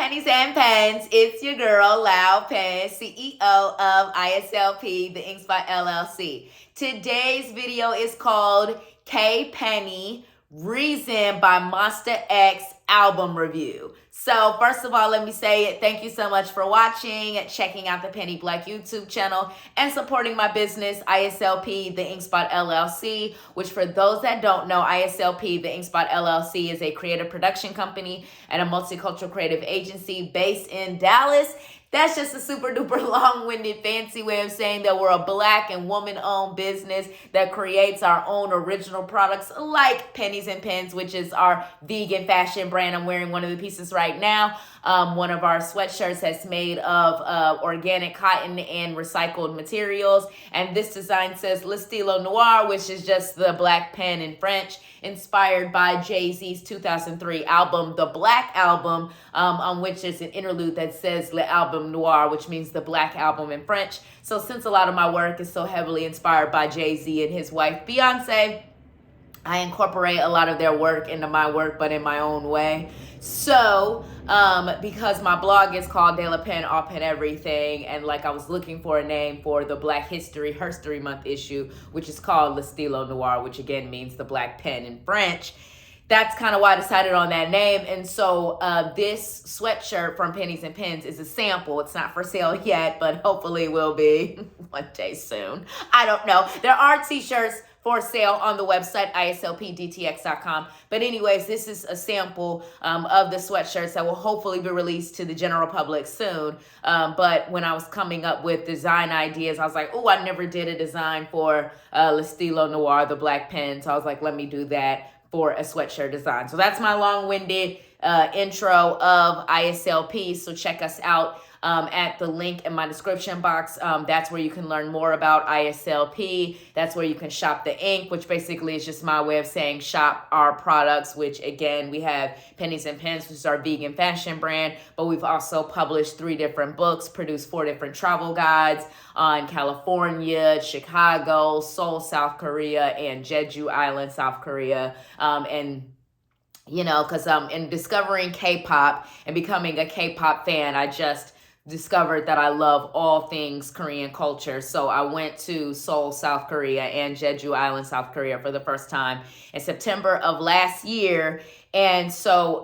Pennies and Pens? It's your girl, Lau Pen, CEO of ISLP, the InkSpot LLC. Today's video is called K Penny Reason by MONSTA X Album Review. So first of all, let me say thank you so much for watching, checking out the Penny Black YouTube channel, and supporting my business, ISLP, the InkSpot LLC, which for those that don't know, ISLP, the InkSpot LLC, is a creative production company and a multicultural creative agency based in Dallas. That's just a super duper long-winded fancy way of saying that we're a Black and woman-owned business that creates our own original products like Pennies and Pens, which is our vegan fashion brand. I'm wearing one of the pieces right now. One of our sweatshirts that's made of organic cotton and recycled materials. And this design says Le Stylo Noir, which is just the black pen in French, inspired by Jay-Z's 2003 album, The Black Album, on which is an interlude that says Le Album Noir, which means the Black Album in French. So since a lot of my work is so heavily inspired by Jay-Z and his wife, Beyonce, I incorporate a lot of their work into my work, but in my own way. So, because my blog is called De La Pen, All Pen Everything, and like I was looking for a name for the Black History Month issue, which is called Le Stylo Noir, which again means the black pen in French. That's kind of why I decided on that name. And so this sweatshirt from Pennies and Pens is a sample. It's not for sale yet, but hopefully it will be one day soon. I don't know. There are t-shirts for sale on the website, islpdtx.com. But anyways, this is a sample of the sweatshirts that will hopefully be released to the general public soon. But when I was coming up with design ideas, I was like, oh, I never did a design for Le Stylo Noir, the black pen. So I was like, let me do that for a sweatshirt design. So that's my long-winded intro of ISLP. So check us out at the link in my description box. That's where you can learn more about ISLP. That's where you can shop the ink, which basically is just my way of saying shop our products, which again, we have Pennies and Pens, which is our vegan fashion brand, but we've also published 3 different books, produced 4 different travel guides on California, Chicago, Seoul, South Korea, and Jeju Island, South Korea. And you know, because in discovering K-pop and becoming a K-pop fan, I just discovered that I love all things Korean culture. So I went to Seoul, South Korea, and Jeju Island, South Korea for the first time in September of last year. And so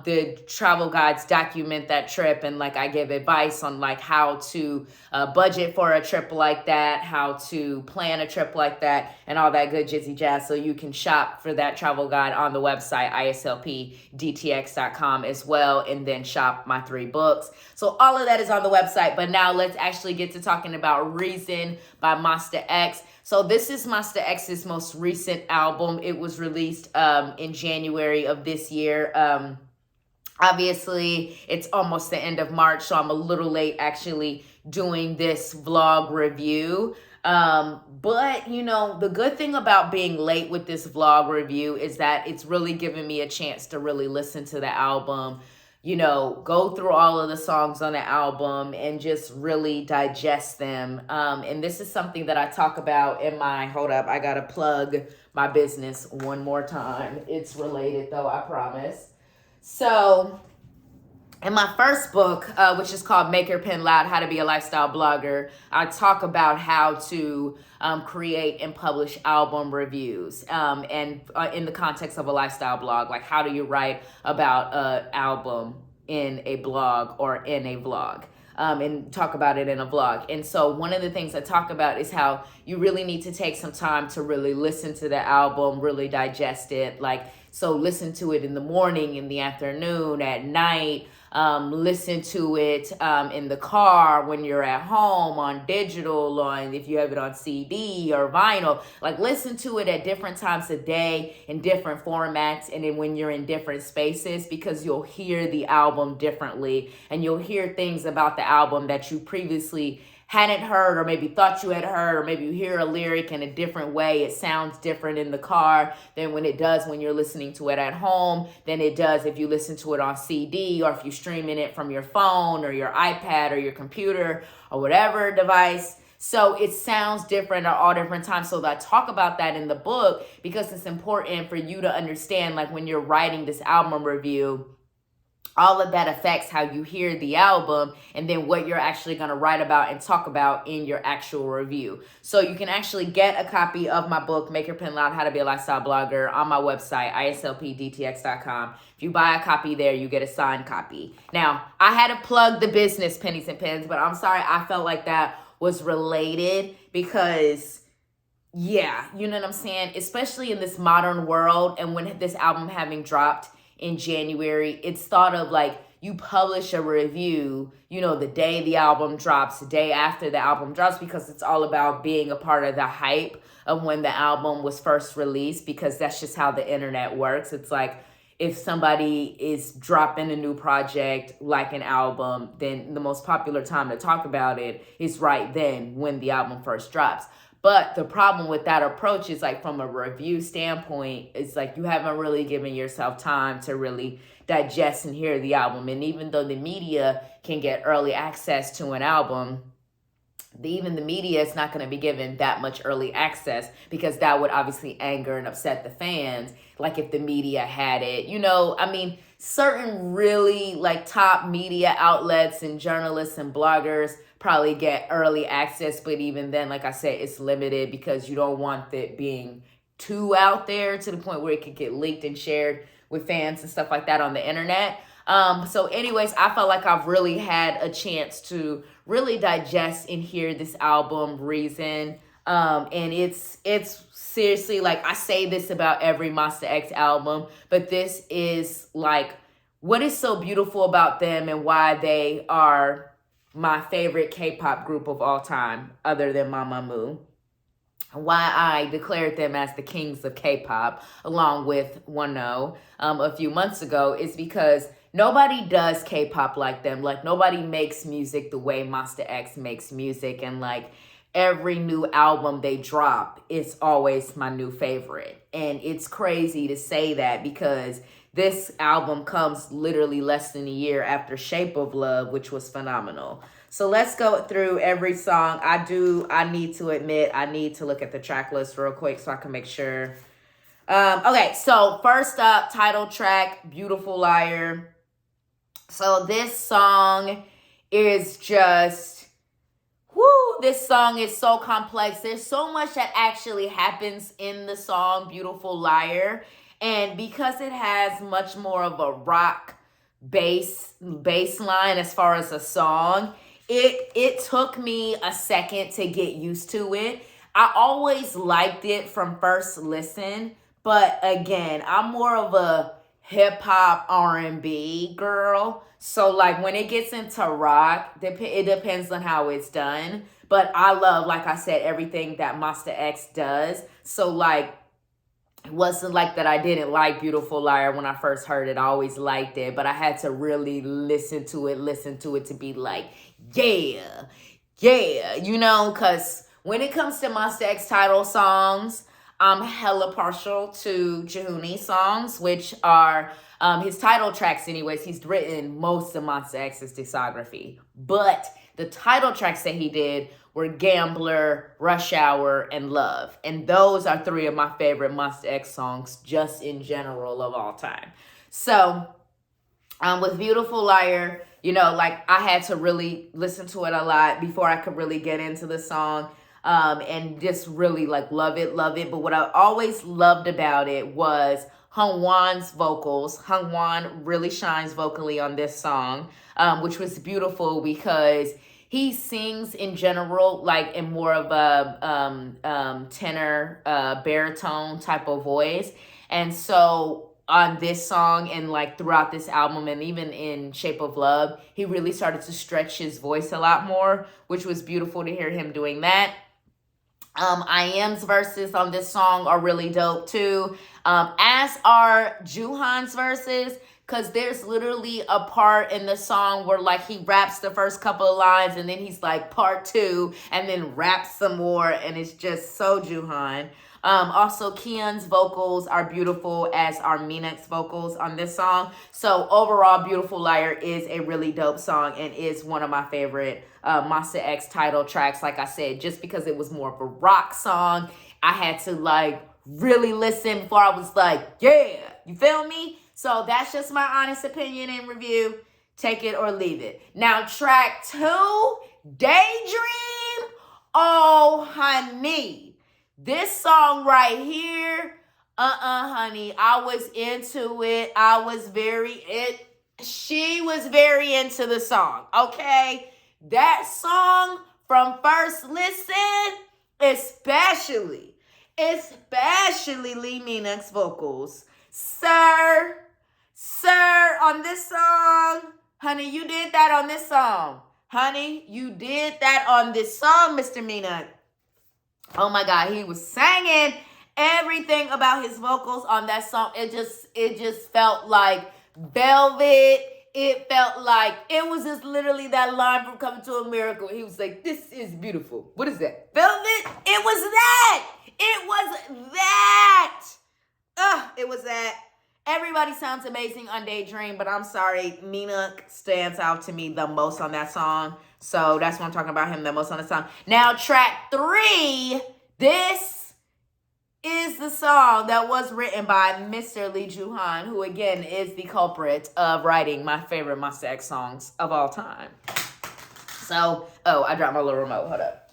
the travel guides document that trip, and like I give advice on like how to budget for a trip like that, how to plan a trip like that, and all that good jizzy jazz. So you can shop for that travel guide on the website, islpdtx.com as well, and then shop my 3 books. So all of that is on the website. But now let's actually get to talking about Reason by MONSTA X. So this is MONSTA X's most recent album. It was released in January of this year. Obviously, it's almost the end of March, so I'm a little late actually doing this vlog review. But, you know, the good thing about being late with this vlog review is that it's really given me a chance to really listen to the album, you know, go through all of the songs on the album and just really digest them. And this is something that I talk about in my, hold up, I gotta plug my business one more time. It's related though, I promise. So in my first book, which is called Make Your Pen Loud, How to Be a Lifestyle Blogger, I talk about how to create and publish album reviews and in the context of a lifestyle blog, like how do you write about an album in a blog or in a vlog. And talk about it in a vlog. And so one of the things I talk about is how you really need to take some time to really listen to the album, really digest it. Like, so listen to it in the morning, in the afternoon, at night. Listen to it in the car, when you're at home, on digital, on if you have it on CD or vinyl. Like, listen to it at different times of day in different formats, and then when you're in different spaces, because you'll hear the album differently, and you'll hear things about the album that you previously hadn't heard, or maybe thought you had heard, or maybe you hear a lyric in a different way. It sounds different in the car than when it does when you're listening to it at home, than it does if you listen to it on CD, or if you're streaming it from your phone or your iPad or your computer or whatever device. So it sounds different at all different times. So I talk about that in the book because it's important for you to understand, like when you're writing this album review, all of that affects how you hear the album and then what you're actually going to write about and talk about in your actual review. So you can actually get a copy of my book, Make Your Pen Loud, How to Be a Lifestyle Blogger, on my website, islpdtx.com. If you buy a copy there, you get a signed copy. Now, I had to plug the business, Pennies and Pens, but I'm sorry, I felt like that was related because, yeah, you know what I'm saying? Especially in this modern world, and when this album having dropped in January, it's thought of like you publish a review, you know, the day the album drops, the day after the album drops, because it's all about being a part of the hype of when the album was first released, because that's just how the internet works. It's like if somebody is dropping a new project like an album, then the most popular time to talk about it is right then when the album first drops. But the problem with that approach is like from a review standpoint, it's like you haven't really given yourself time to really digest and hear the album. And even though the media can get early access to an album, even the media is not going to be given that much early access, because that would obviously anger and upset the fans. Like if the media had it, you know, I mean, certain really like top media outlets and journalists and bloggers probably get early access, but even then, like I said, it's limited because you don't want it being too out there to the point where it could get leaked and shared with fans and stuff like that on the internet. So anyways, I felt like I've really had a chance to really digest and hear this album, Reason. And it's seriously, like I say this about every MONSTA X album, but this is like what is so beautiful about them and why they are my favorite K-pop group of all time, other than Mamamoo. Why I declared them as the kings of K-pop, along with Wonho a few months ago, is because nobody does K-pop like them. Like nobody makes music the way MONSTA X makes music, and like every new album they drop is always my new favorite. And it's crazy to say that because this album comes literally less than a year after Shape of Love, which was phenomenal. So let's go through every song. I need to admit, I need to look at the track list real quick so I can make sure. Okay, so first up, title track, Beautiful Liar. So this song is just, whoo, this song is so complex. There's so much that actually happens in the song, Beautiful Liar. And because it has much more of a rock bass line as far as a song, it took me a second to get used to it. I always liked it from first listen, but again, I'm more of a hip hop R&B girl. So like when it gets into rock, it depends on how it's done. But I love, like I said, everything that MONSTA X does. So like, it wasn't like that I didn't like Beautiful Liar when I first heard it. I always liked it, but I had to really listen to it to be like, yeah, you know, because when it comes to MONSTA X title songs, I'm hella partial to Jihoon's songs, which are his title tracks anyways. He's written most of MONSTA X's discography, but the title tracks that he did were Gambler, Rush Hour, and Love. And those are three of my favorite MONSTA X songs just in general of all time. So with Beautiful Liar, you know, like I had to really listen to it a lot before I could really get into the song and just really like love it. But what I always loved about it was Hungwan's vocals. Hungwan really shines vocally on this song, which was beautiful because he sings in general like in more of a tenor, baritone type of voice. And so on this song and like throughout this album and even in Shape of Love, he really started to stretch his voice a lot more, which was beautiful to hear him doing that. I.Am's verses on this song are really dope too, as are Juhan's verses, because there's literally a part in the song where like he raps the first couple of lines and then he's like part two and then raps some more, and it's just so Juhan. Also, Kian's vocals are beautiful, as are Minak's vocals on this song. So overall, Beautiful Liar is a really dope song and is one of my favorite MONSTA X title tracks. Like I said, just because it was more of a rock song, I had to like really listen before I was like, yeah, you feel me? So that's just my honest opinion and review. Take it or leave it. Now, track 2, Daydream. Oh, honey. This song right here, honey. I was into it. She was very into the song, okay? That song from first listen, especially Lee Minuk's vocals. Sir, on this song, honey, you did that on this song. Honey, you did that on this song, Mr. Minuk. Oh my God, he was singing everything about his vocals on that song. It just felt like velvet. It felt like it was just literally that line from Coming to America where he was like, "This is beautiful." What is that? Velvet? It was that. It was that. It was that. Everybody sounds amazing on Daydream, but I'm sorry, Minuk stands out to me the most on that song. So that's what I'm talking about, him the most on the song. Now, track 3, this is the song that was written by Mr. Lee Joo-han, who again is the culprit of writing my favorite MONSTA X songs of all time. So, I dropped my little remote, hold up.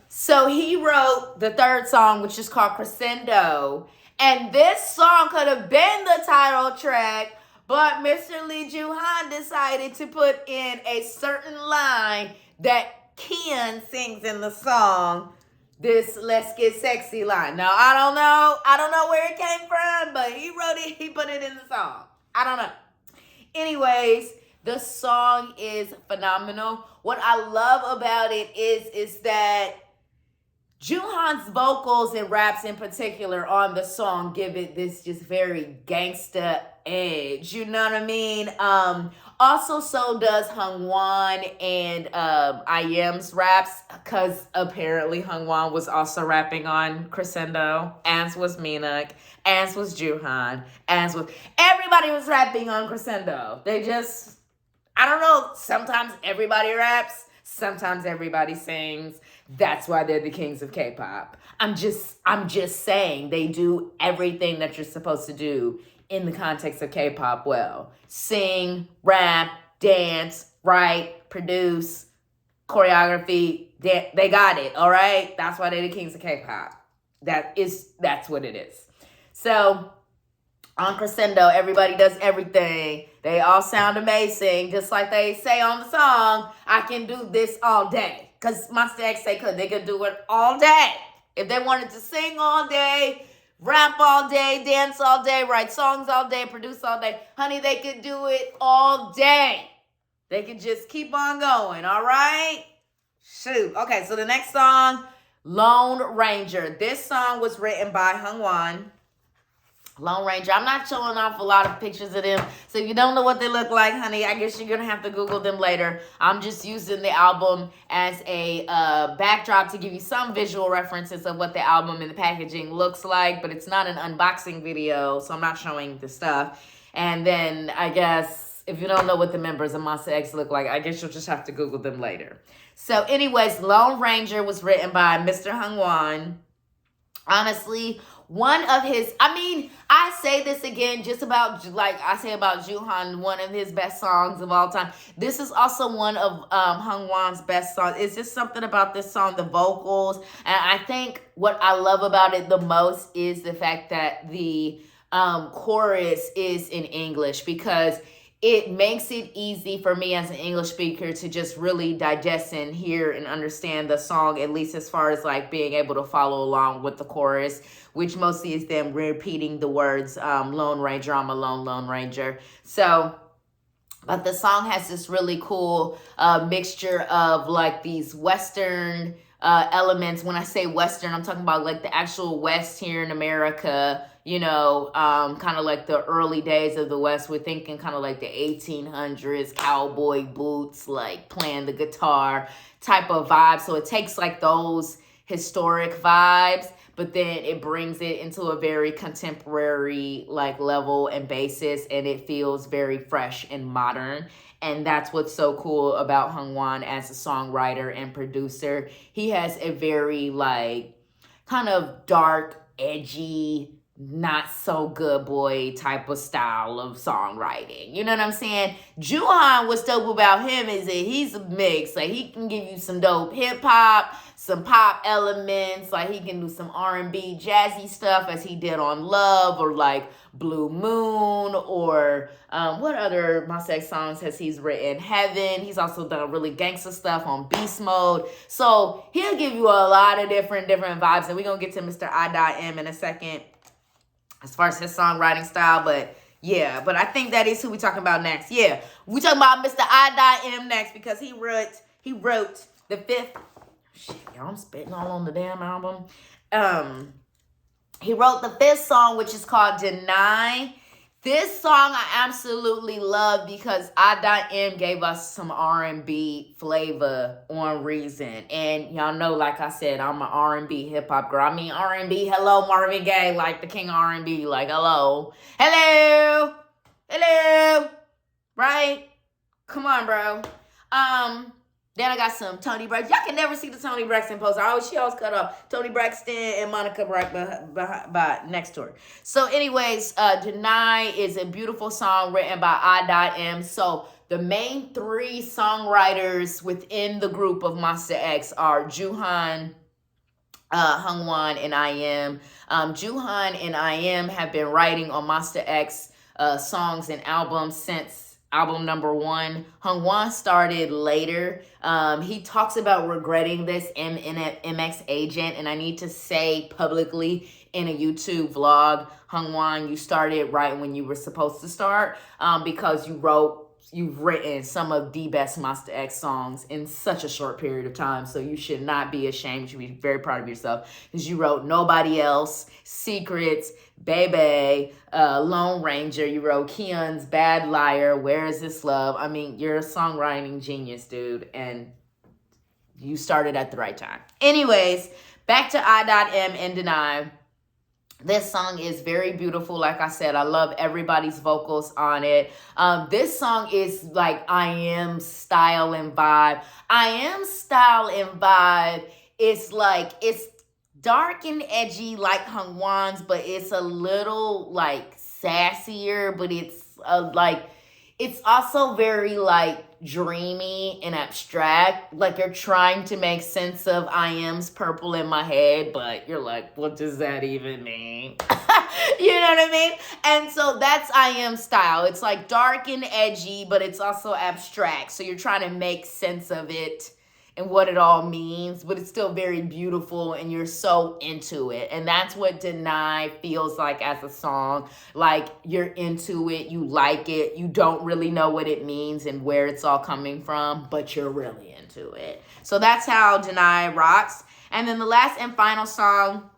So he wrote the 3rd song, which is called Crescendo. And this song could have been the title track, but Mr. Lee Joo-han decided to put in a certain line that Ken sings in the song, this "Let's Get Sexy" line. Now, I don't know where it came from, but he wrote it, he put it in the song. I don't know. Anyways, the song is phenomenal. What I love about it is that Joo-han's vocals and raps in particular on the song give it this just very gangsta edge. You know what I mean? Also, so does Hungwan and IM's raps, because apparently Hungwan was also rapping on Crescendo, as was Minuk, as was Joo-han, everybody was rapping on Crescendo. They just, I don't know, sometimes everybody raps, sometimes everybody sings. That's why they're the kings of K-pop. I'm just saying they do everything that you're supposed to do in the context of K-pop well. Sing, rap, dance, write, produce, choreography. They got it, all right? That's why they're the kings of K-pop. That's what it is. So on Crescendo, everybody does everything. They all sound amazing. Just like they say on the song, I can do this all day. Because MONSTA X they could do it all day. If they wanted to sing all day, rap all day, dance all day, write songs all day, produce all day, honey, they could do it all day. They could just keep on going, all right? Shoot. Okay, so the next song, Lone Ranger. This song was written by Hungwan. Lone Ranger. I'm not showing off a lot of pictures of them. So if you don't know what they look like, honey, I guess you're going to have to Google them later. I'm just using the album as a backdrop to give you some visual references of what the album and the packaging looks like. But it's not an unboxing video, so I'm not showing the stuff. And then I guess if you don't know what the members of MONSTA X look like, I guess you'll just have to Google them later. So anyways, Lone Ranger was written by Mr. Hungwan. Honestly, one of his, I say this again, just about, like I say about Joo-han, one of his best songs of all time. This is also one of Hungwan's best songs. It's just something about this song, the vocals. And I think what I love about it the most is the fact that the chorus is in English, because it makes it easy for me as an English speaker to just really digest and hear and understand the song, at least as far as like being able to follow along with the chorus, which mostly is them repeating the words, Lone Ranger, I'm a Lone Ranger. So, but the song has this really cool mixture of like these Western elements. When I say Western, I'm talking about like the actual West here in America, you know, kind of like the early days of the West. We're thinking kind of like the 1800s, cowboy boots, like playing the guitar type of vibe. So it takes like those historic vibes, but then it brings it into a very contemporary like level and basis, and it feels very fresh and modern. And that's what's so cool about Hungwan as a songwriter and producer. He has a very like kind of dark, edgy, not so good boy type of style of songwriting. You know what I'm saying? Juhan, what's dope about him is that he's a mix. Like, he can give you some dope hip hop, some pop elements. Like, he can do some R&B jazzy stuff as he did on Love or like Blue Moon, or what other MONSTA X songs has he's written? Heaven. He's also done really gangster stuff on Beast Mode. So he'll give you a lot of different vibes. And we're going to get to Mr. I.M in a second as far as his songwriting style. But yeah, but I think that is who we talking about next. Yeah, we talking about Mr. I.M next, because he wrote the fifth. Shit, y'all, I'm spitting all on the damn album. He wrote the fifth song, which is called Deny. This song I absolutely love because I.M gave us some R&B flavor on Reason. And y'all know, like I said, I'm an R&B hip-hop girl. I mean, R&B, hello, Marvin Gaye, like the king of R&B, like, hello. Hello. Hello. Right? Come on, bro. Then I got some Toni Braxton. Y'all can never see the Toni Braxton poster. She always cut off Toni Braxton and Monica right by next to her. So anyways, Deny is a beautiful song written by I.M. So the main three songwriters within the group of MONSTA X are Juhan, Hungwan, and I.M. Juhan and I.M have been writing on MONSTA X songs and albums since album number 1. Hungwan started later. He talks about regretting this MX Agent, and I need to say publicly in a YouTube vlog, Hungwan, you started right when you were supposed to start, because you've written some of the best MONSTA X songs in such a short period of time. So you should not be ashamed. You should be very proud of yourself, because you wrote Nobody Else, Secrets, Baby, Lone Ranger. You wrote Keon's Bad Liar, Where Is This Love? I mean, you're a songwriting genius, dude, and you started at the right time. Anyways, back to I.M and Deny. This song is very beautiful. Like I said, I love everybody's vocals on it. This song is like I.M style and vibe. I.M style and vibe is like, it's dark and edgy like Hungwan's, but it's a little like sassier, but it's like, it's also very like dreamy and abstract. Like, you're trying to make sense of I.M.'s Purple in My Head, but you're like, what does that even mean? You know what I mean? And so that's I.M style. It's like dark and edgy, but it's also abstract. So you're trying to make sense of it and what it all means, but it's still very beautiful and you're so into it. And that's what Deny feels like as a song. Like, you're into it, you like it, you don't really know what it means and where it's all coming from, but you're really into it. So that's how Deny rocks. And then the last and final song,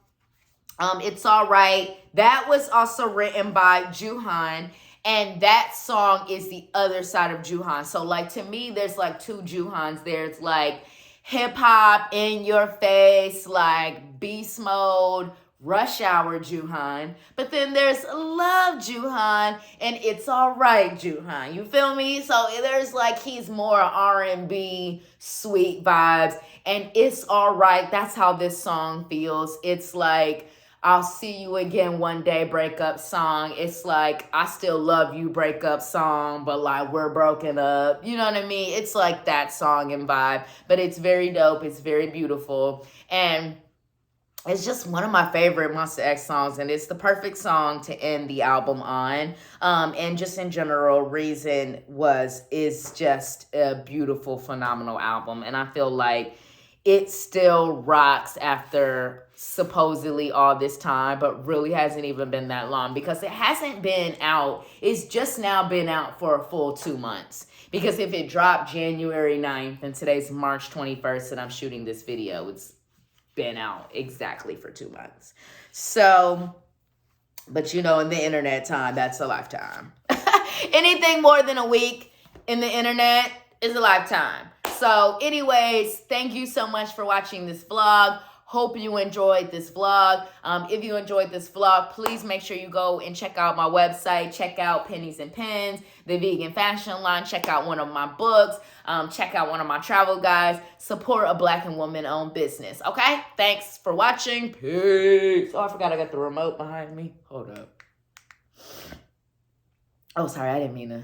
It's Alright. That was also written by Juhan. And that song is the other side of Juhan. So, like, to me, there's like two Juhans there. It's like hip hop, in your face, like Beast Mode, Rush Hour Juhan. But then there's Love Juhan and It's Alright Juhan. You feel me? So there's like, he's more R&B, sweet vibes. And It's Alright, that's how this song feels. It's like, I'll see you again one day breakup song. It's like, I still love you breakup song, but like, we're broken up. You know what I mean? It's like that song and vibe, but it's very dope. It's very beautiful. And it's just one of my favorite MONSTA X songs, and it's the perfect song to end the album on. And just in general, Reason is just a beautiful, phenomenal album. And I feel like it still rocks after supposedly all this time, but really hasn't even been that long, because it hasn't been out. It's just now been out for a full 2 months. Because if it dropped January 9th and today's March 21st and I'm shooting this video, it's been out exactly for 2 months. So, but you know, in the internet time, that's a lifetime. Anything more than a week in the internet is a lifetime. So anyways, thank you so much for watching this vlog. Hope you enjoyed this vlog. If you enjoyed this vlog, please make sure you go and check out my website. Check out Pennies and Pens, the vegan fashion line. Check out one of my books. Check out one of my travel guides. Support a Black and woman-owned business. Okay? Thanks for watching. Peace. Oh, I forgot I got the remote behind me. Hold up. Oh, sorry. I didn't mean to.